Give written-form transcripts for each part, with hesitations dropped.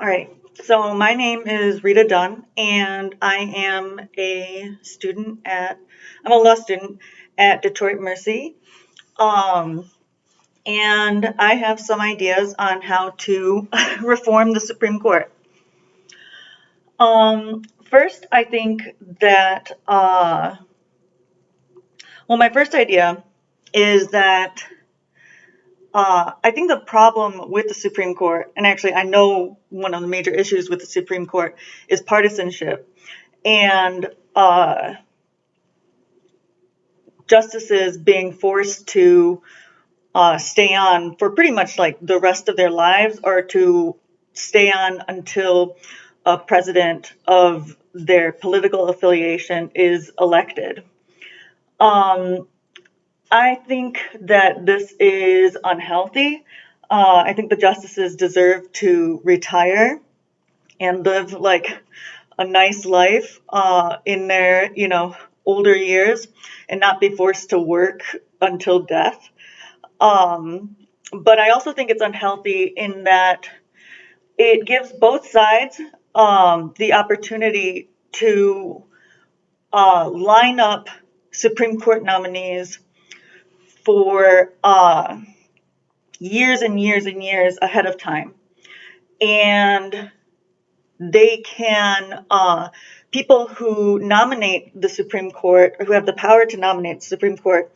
All right. So my name is Rita Dunne, and I am I'm a law student at Detroit Mercy. Um, and I have some ideas on how to reform the Supreme Court. First, I think that, my first idea is that I think the problem with the Supreme Court, and actually I know one of the major issues with the Supreme Court is partisanship. And justices being forced to stay on for pretty much like the rest of their lives, or to stay on until a president of their political affiliation is elected. I think that this is unhealthy. I think the justices deserve to retire and live like a nice life in their, older years, and not be forced to work until death. But I also think it's unhealthy in that it gives both sides the opportunity to line up Supreme Court nominees for years and years and years ahead of time. And they can, people who nominate the Supreme Court, or who have the power to nominate the Supreme Court,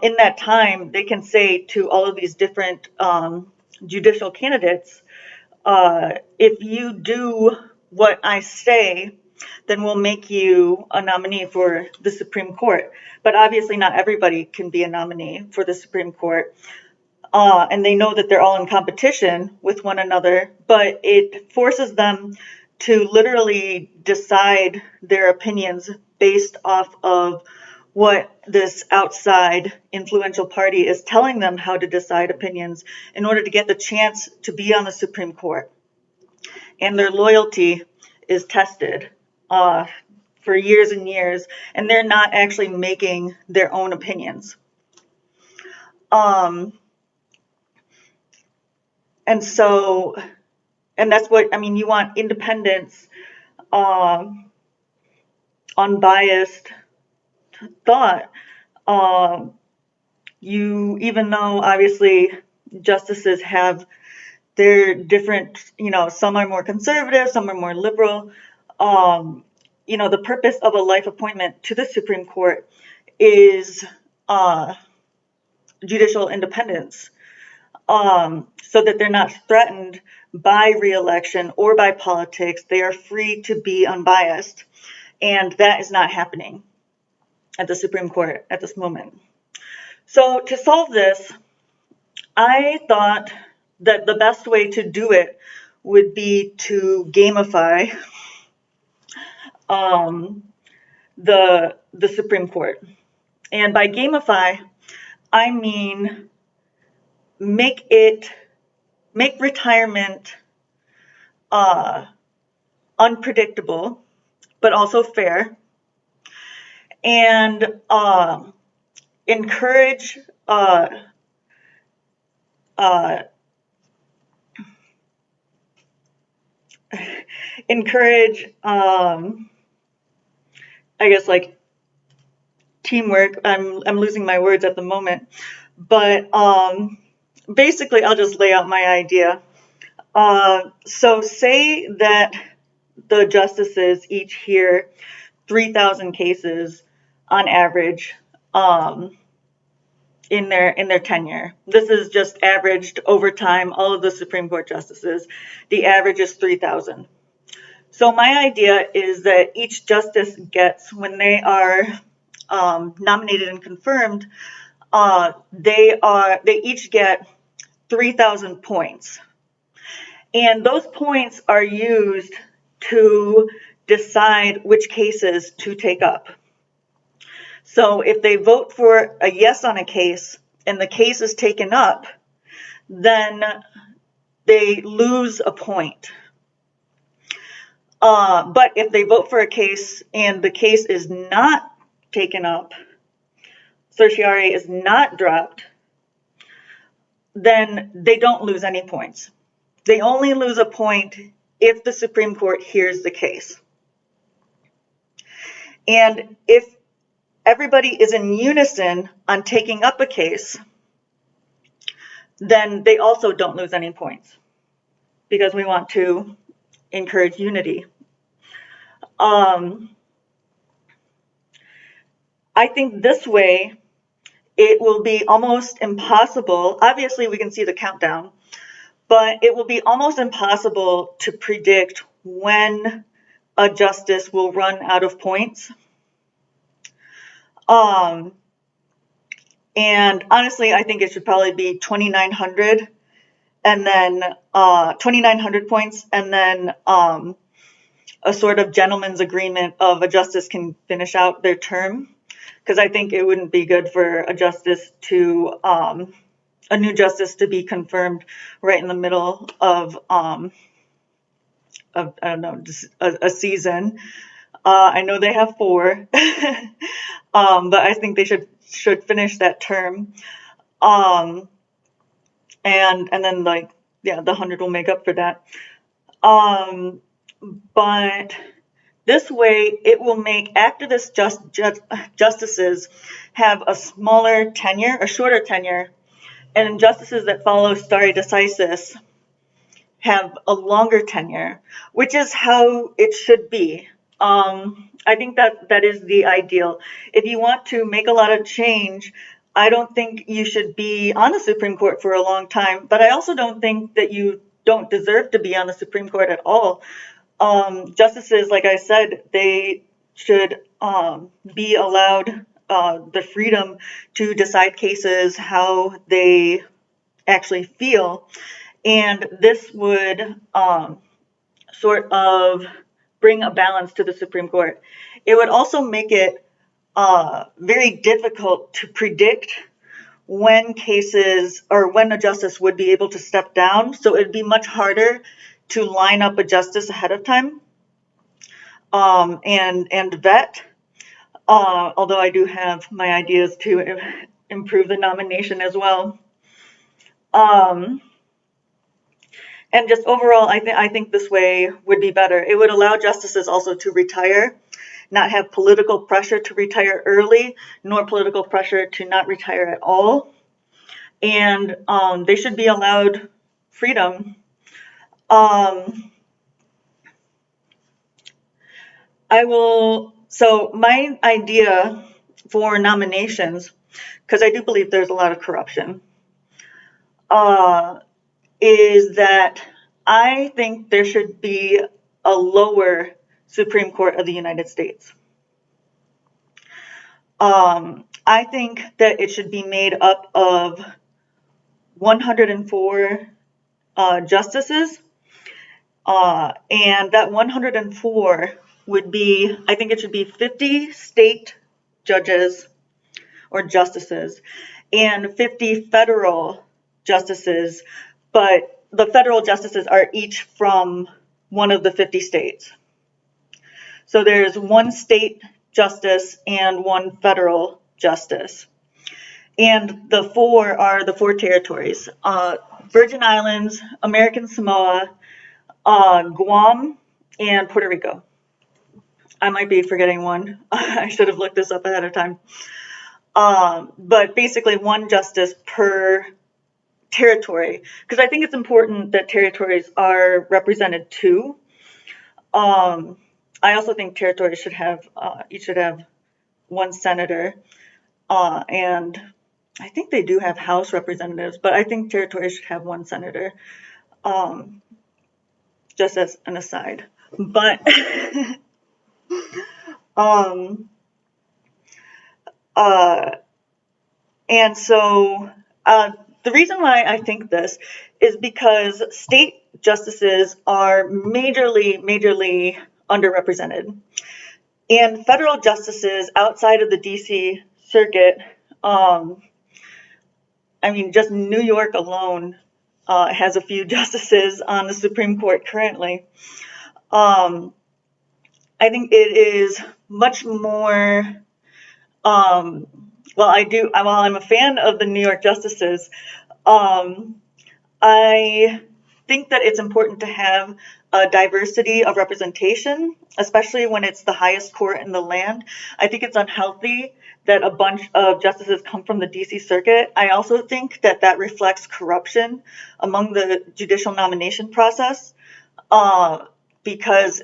in that time, they can say to all of these different judicial candidates, if you do what I say, then we'll make you a nominee for the Supreme Court. But obviously not everybody can be a nominee for the Supreme Court. And they know that they're all in competition with one another, but it forces them to literally decide their opinions based off of what this outside influential party is telling them how to decide opinions in order to get the chance to be on the Supreme Court. And their loyalty is tested for years and years, and they're not actually making their own opinions. And so, and that's what, you want independence, unbiased thought. Even though obviously justices have their different, some are more conservative, some are more liberal. The purpose of a life appointment to the Supreme Court is judicial independence. So that they're not threatened by re-election or by politics. They are free to be unbiased. And that is not happening at the Supreme Court at this moment. So to solve this, I thought that the best way to do it would be to gamify the Supreme Court. And by gamify, I mean make retirement unpredictable, but also fair, and encourage I guess like teamwork. I'm losing my words at the moment, but basically I'll just lay out my idea. So say that the justices each hear 3,000 cases on average in their tenure. This is just averaged over time, all of the Supreme Court justices. The average is 3,000. So my idea is that each justice gets, when they are nominated and confirmed, they each get 3,000 points. And those points are used to decide which cases to take up. So if they vote for a yes on a case and the case is taken up, then they lose a point. But if they vote for a case and the case is not taken up, certiorari is not dropped, then they don't lose any points. They only lose a point if the Supreme Court hears the case. And if everybody is in unison on taking up a case, then they also don't lose any points, because we want to encourage unity. I think this way it will be almost impossible. Obviously, we can see the countdown, but it will be almost impossible to predict when a justice will run out of points. And honestly, I think it should probably be 2,900, and then 2,900 points, and then a sort of gentleman's agreement of a justice can finish out their term, because I think it wouldn't be good for a justice to a new justice to be confirmed right in the middle of I don't know, just a season. I know they have 4, but I think they should finish that term, and then like, yeah, the 100 will make up for that. But this way, it will make activist justices have a smaller tenure, a shorter tenure, and justices that follow stare decisis have a longer tenure, which is how it should be. I think that is the ideal. If you want to make a lot of change, I don't think you should be on the Supreme Court for a long time, but I also don't think that you don't deserve to be on the Supreme Court at all. Justices, like I said, they should be allowed the freedom to decide cases how they actually feel, and this would sort of bring a balance to the Supreme Court. It would also make it very difficult to predict when cases or when a justice would be able to step down, so it'd be much harder to line up a justice ahead of time and vet, although I do have my ideas to improve the nomination as well. And just overall, I think this way would be better. It would allow justices also to retire, not have political pressure to retire early, nor political pressure to not retire at all. And they should be allowed freedom. So my idea for nominations, because I do believe there's a lot of corruption, is that I think there should be a lower Supreme Court of the United States. I think that it should be made up of 104 justices, and that 104 would be, I think it should be 50 state judges or justices and 50 federal justices, but the federal justices are each from one of the 50 states. So there's one state justice and one federal justice. And the 4 are the 4 territories: Virgin Islands, American Samoa, Guam, and Puerto Rico. I might be forgetting one. I should have looked this up ahead of time. But basically 1 justice per territory, because I think it's important that territories are represented too. I also think territories should have, each should have 1 senator, and I think they do have House representatives, but I think territories should have 1 senator, just as an aside. But and so the reason why I think this is because state justices are majorly underrepresented. And federal justices outside of the DC circuit, I mean, just New York alone has a few justices on the Supreme Court currently. I think it is much more, while I'm a fan of the New York justices, I think that it's important to have a diversity of representation, especially when it's the highest court in the land. I think it's unhealthy that a bunch of justices come from the DC Circuit. I also think that that reflects corruption among the judicial nomination process, because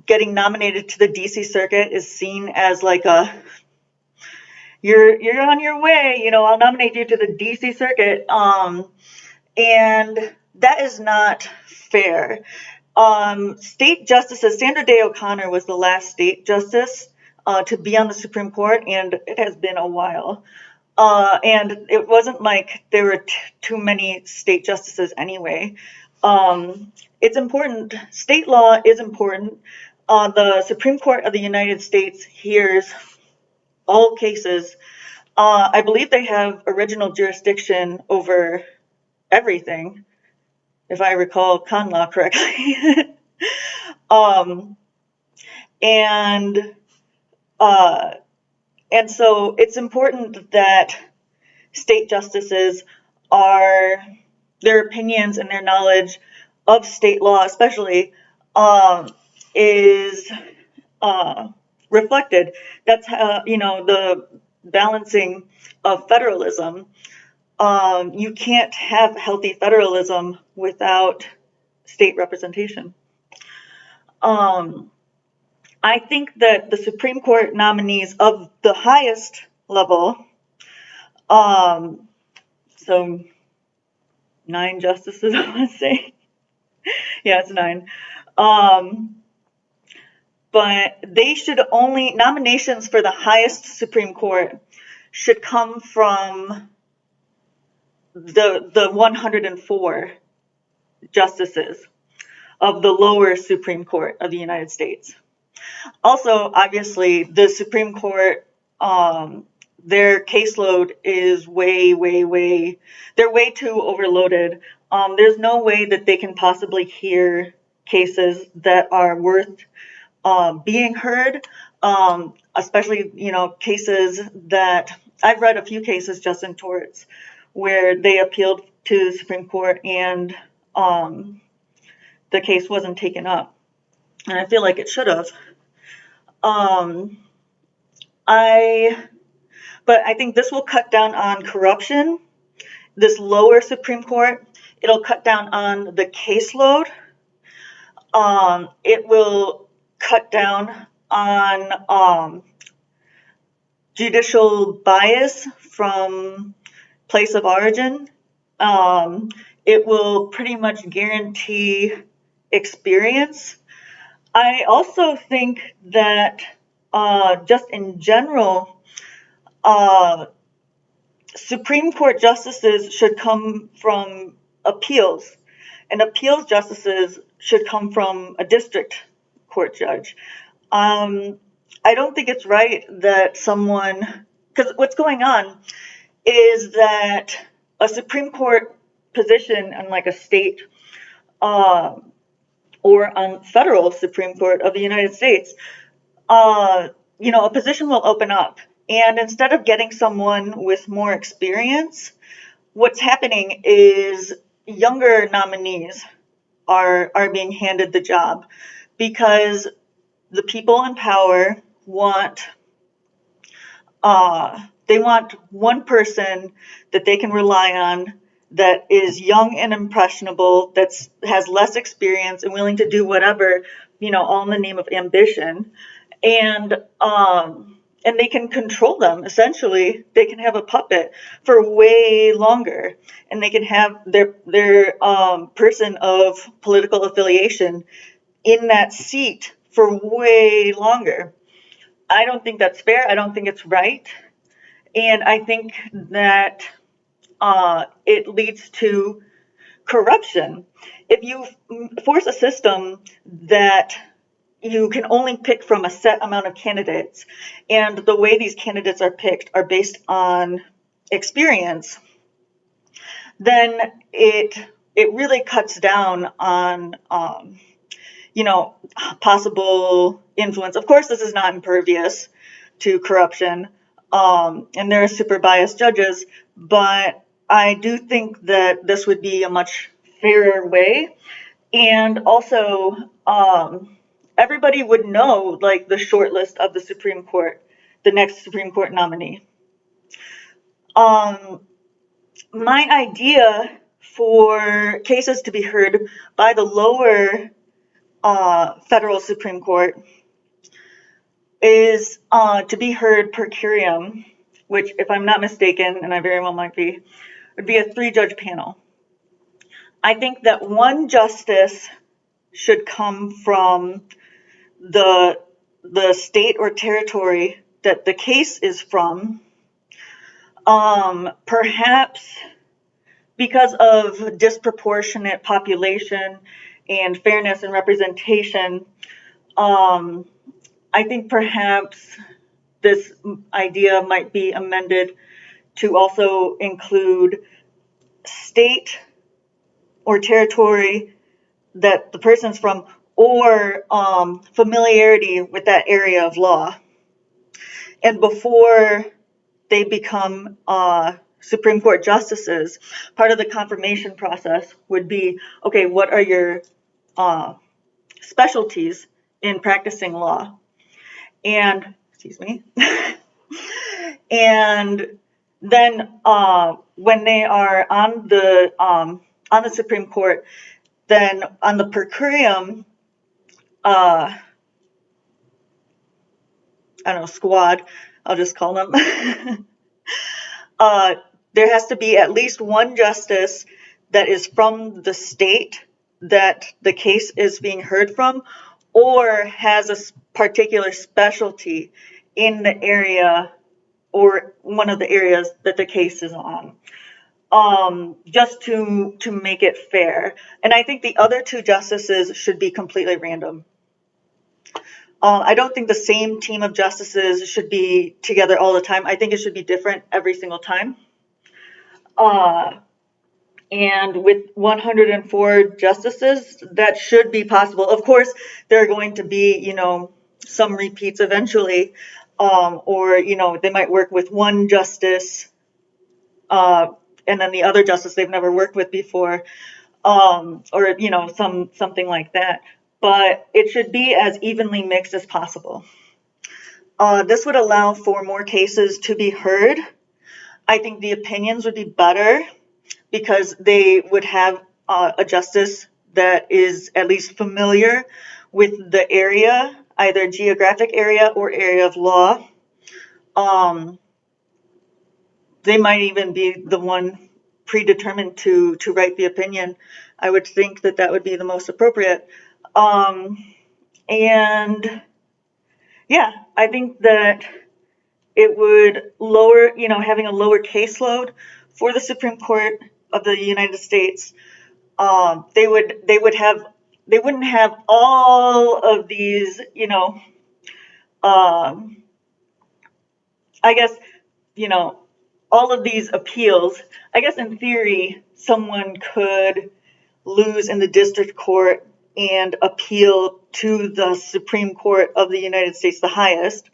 getting nominated to the DC Circuit is seen as like a, you're on your way, you know, I'll nominate you to the DC Circuit. And that is not fair. State justices, Sandra Day O'Connor was the last state justice to be on the Supreme Court, and it has been a while. And it wasn't like there were too many state justices anyway. It's important. State law is important. The Supreme Court of the United States hears all cases. I believe they have original jurisdiction over everything, if I recall con law correctly. And so it's important that state justices are, their opinions and their knowledge of state law especially is reflected. That's how, you know, the balancing of federalism. You can't have healthy federalism without state representation. I think that the Supreme Court nominees of the highest level, so 9 justices, I want to say. Yeah, it's 9. But they should only, nominations for the highest Supreme Court should come from the 104 justices of the lower Supreme Court of the United States. Also, obviously, the Supreme Court, their caseload is they're way too overloaded. There's no way that they can possibly hear cases that are worth being heard, especially, you know, cases that, I've read a few cases just in torts where they appealed to the Supreme Court and the case wasn't taken up. And I feel like it should have. But I think this will cut down on corruption. This lower Supreme Court, it'll cut down on the caseload. It will cut down on judicial bias from place of origin. It will pretty much guarantee experience. I also think that just in general, Supreme Court justices should come from appeals, and appeals justices should come from a district court judge. I don't think it's right that someone, because what's going on is that a Supreme Court position in like a state or on federal Supreme Court of the United States, you know, a position will open up. And instead of getting someone with more experience, what's happening is younger nominees are being handed the job because the people in power want they want one person that they can rely on that is young and impressionable, that has less experience and willing to do whatever, you know, all in the name of ambition. And they can control them. Essentially, they can have a puppet for way longer, and they can have their person of political affiliation in that seat for way longer. I don't think that's fair. I don't think it's right. And I think that it leads to corruption. If you force a system that you can only pick from a set amount of candidates, and the way these candidates are picked are based on experience, then it really cuts down on you know, possible influence. Of course, this is not impervious to corruption, and there are super biased judges, but I do think that this would be a much fairer way. And also, everybody would know, like, the short list of the Supreme Court, the next Supreme Court nominee. My idea for cases to be heard by the lower federal Supreme Court is to be heard per curiam, which, if I'm not mistaken, and I very well might be, would be a 3-judge panel. I think that one justice should come from the state or territory that the case is from. Perhaps because of disproportionate population and fairness and representation, I think perhaps this idea might be amended to also include state or territory that the person's from, or familiarity with that area of law. And before they become Supreme Court justices, part of the confirmation process would be, okay, what are your specialties in practicing law? And, excuse me, and then when they are on the Supreme Court, then on the per curiam, I don't know, squad, I'll just call them, there has to be at least one justice that is from the state that the case is being heard from, or has a particular specialty in the area or one of the areas that the case is on. Just to make it fair. And I think the other 2 justices should be completely random. I don't think the same team of justices should be together all the time. I think it should be different every single time. And with 104 justices, that should be possible. Of course, there are going to be, some repeats eventually, or, they might work with one justice, and then the other justice they've never worked with before, or, something like that. But it should be as evenly mixed as possible. This would allow for more cases to be heard. I think the opinions would be better because they would have a justice that is at least familiar with the area, either geographic area or area of law. They might even be the one predetermined to write the opinion. I would think that would be the most appropriate. And yeah, I think that it would lower, having a lower caseload for the Supreme Court of the United States. They wouldn't have all of these, I guess, all of these appeals. I guess in theory, someone could lose in the district court and appeal to the Supreme Court of the United States, the highest.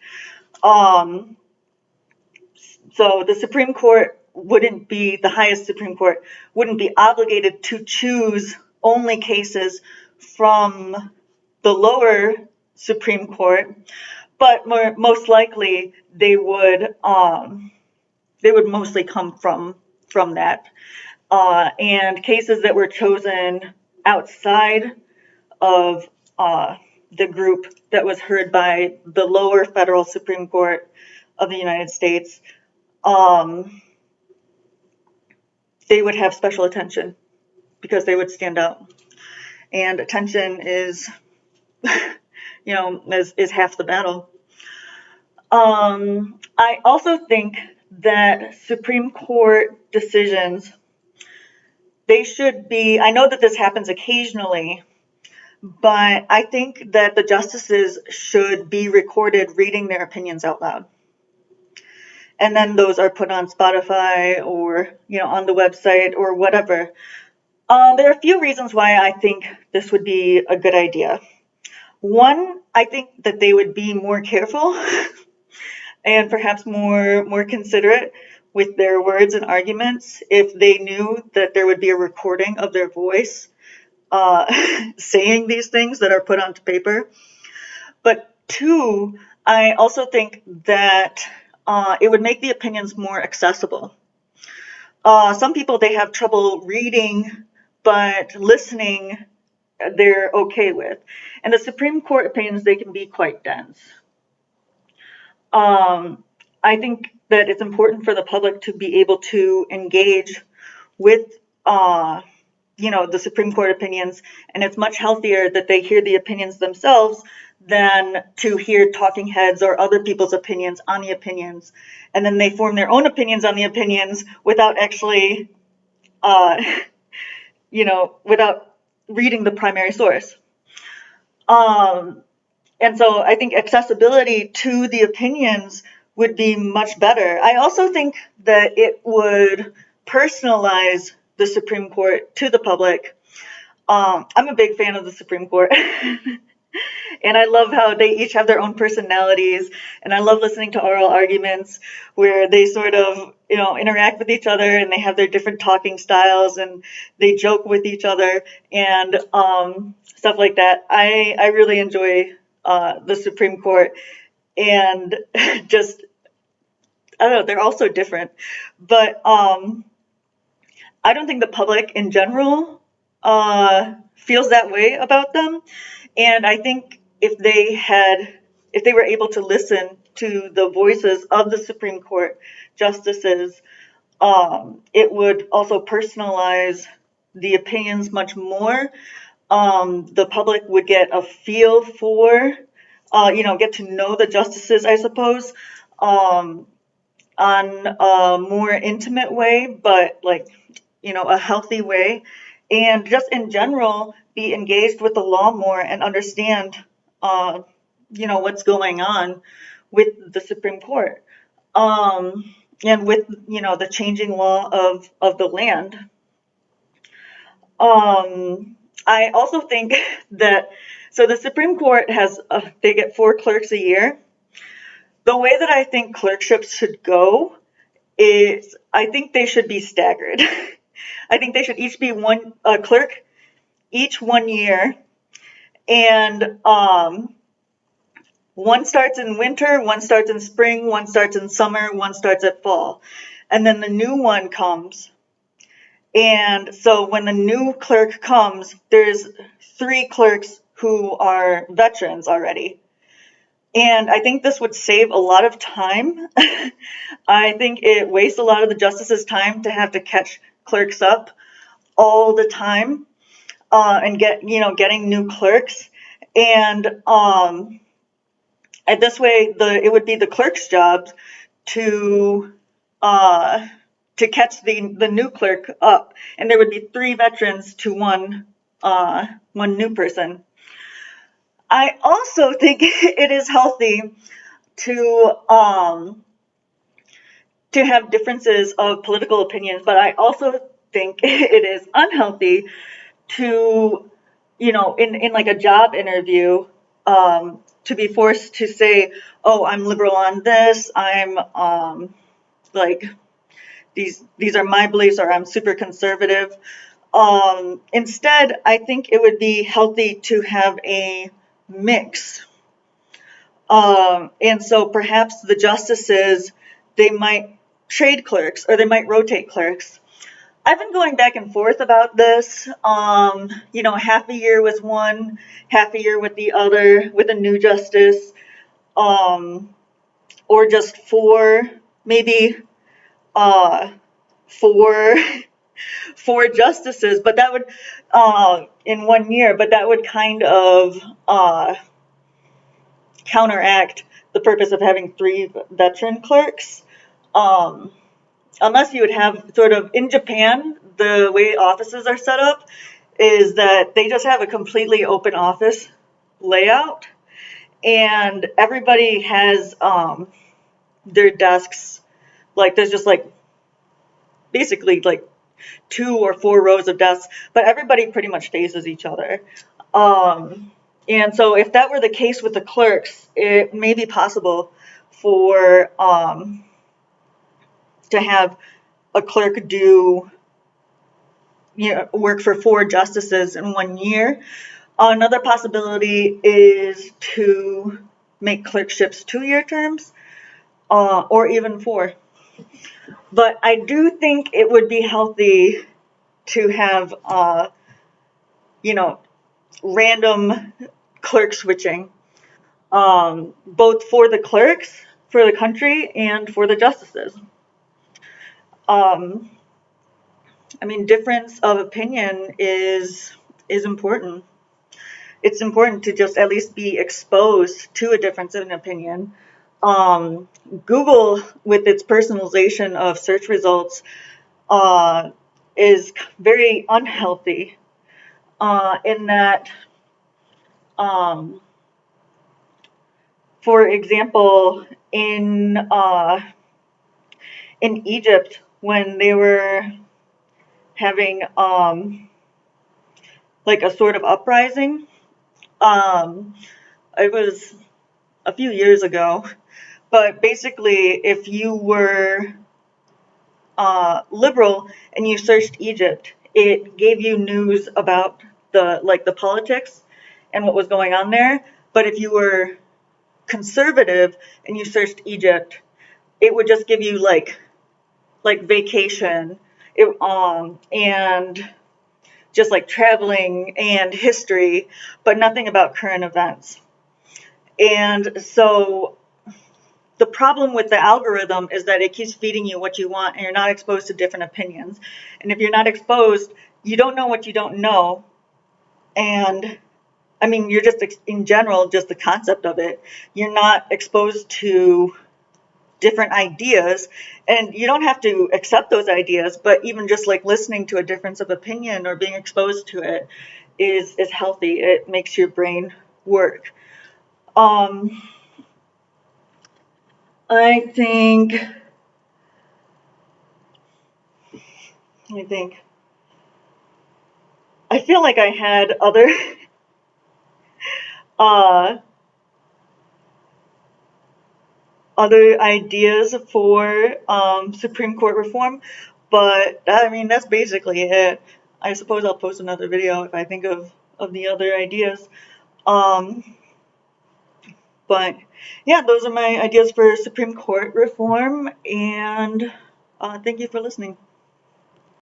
So the Supreme Court the highest Supreme Court wouldn't be obligated to choose only cases from the lower Supreme Court, but most likely they would mostly come from that. And cases that were chosen outside of the group that was heard by the lower federal Supreme Court of the United States, they would have special attention because they would stand out. And attention is, is half the battle. I also think that Supreme Court decisions, they should be, I know that this happens occasionally, but I think that the justices should be recorded reading their opinions out loud. And then those are put on Spotify or, on the website or whatever. There are a few reasons why I think this would be a good idea. One, I think that they would be more careful and perhaps more considerate with their words and arguments if they knew that there would be a recording of their voice saying these things that are put onto paper. But two, I also think that it would make the opinions more accessible. Some people, they have trouble reading, but listening, they're okay with. And the Supreme Court opinions, they can be quite dense. I think that it's important for the public to be able to engage with, the Supreme Court opinions, and it's much healthier that they hear the opinions themselves than to hear talking heads or other people's opinions on the opinions, and then they form their own opinions on the opinions without actually, without reading the primary source. And so I think accessibility to the opinions would be much better. I also think that it would personalize the Supreme Court to the public. I'm a big fan of the Supreme Court. And I love how they each have their own personalities. And I love listening to oral arguments where they sort of, interact with each other, and they have their different talking styles, and they joke with each other and stuff like that. I really enjoy the Supreme Court, and just, I don't know, they're all so different. But I don't think the public in general feels that way about them. And I think if they were able to listen to the voices of the Supreme Court justices, it would also personalize the opinions much more. The public would get a feel for, get to know the justices, I suppose, on a more intimate way, but a healthy way. And just in general, be engaged with the law more and understand, what's going on with the Supreme Court, and with, the changing law of the land. I also think that, so the Supreme Court they get 4 clerks a year. The way that I think clerkships should go is, I think they should be staggered. I think they should each be one clerk, each 1 year, and one starts in winter, one starts in spring, one starts in summer, one starts at fall, and then the new one comes. And so when the new clerk comes, there's 3 clerks who are veterans already. And I think this would save a lot of time. I think it wastes a lot of the justices' time to have to catch clerks up all the time, and getting new clerks. And this way, it would be the clerk's job to catch the new clerk up, and there would be 3 veterans to one new person. I also think it is healthy to have differences of political opinions, but I also think it is unhealthy to, in like a job interview, to be forced to say, oh, I'm liberal on this, I'm these are my beliefs, or I'm super conservative. Instead, I think it would be healthy to have a mix. And so perhaps the justices, they might trade clerks, or they might rotate clerks. I've been going back and forth about this. Half a year with one, half a year with the other, with a new justice, or just 4, maybe 4 justices, but that would, in 1 year, but that would kind of counteract the purpose of having 3 veteran clerks. Unless you would have sort of, in Japan, the way offices are set up is that they just have a completely open office layout, and everybody has their desks, there's just basically 2 or 4 rows of desks, but everybody pretty much faces each other. And so if that were the case with the clerks, it may be possible for to have a clerk do work for 4 justices in 1 year. Another possibility is to make clerkships 2-year terms, or even 4. But I do think it would be healthy to have, random clerk switching, both for the clerks, for the country, and for the justices. Difference of opinion is important. It's important to just at least be exposed to a difference in opinion. Google, with its personalization of search results, is very unhealthy in that, for example, in Egypt, when they were having like a sort of uprising, it was a few years ago, but basically, if you were liberal and you searched Egypt, it gave you news about the politics and what was going on there. But if you were conservative and you searched Egypt, it would just give you like vacation, and just like traveling and history, but nothing about current events. And so the problem with the algorithm is that it keeps feeding you what you want, and you're not exposed to different opinions. And if you're not exposed, you don't know what you don't know. And you're just, in general, just the concept of it. You're not exposed to different ideas, and you don't have to accept those ideas, but even just like listening to a difference of opinion or being exposed to it is healthy. It makes your brain work. I think I feel like I had other other ideas for Supreme Court reform, but that's basically it. I suppose I'll post another video if I think of the other ideas. But yeah, those are my ideas for Supreme Court reform, and thank you for listening.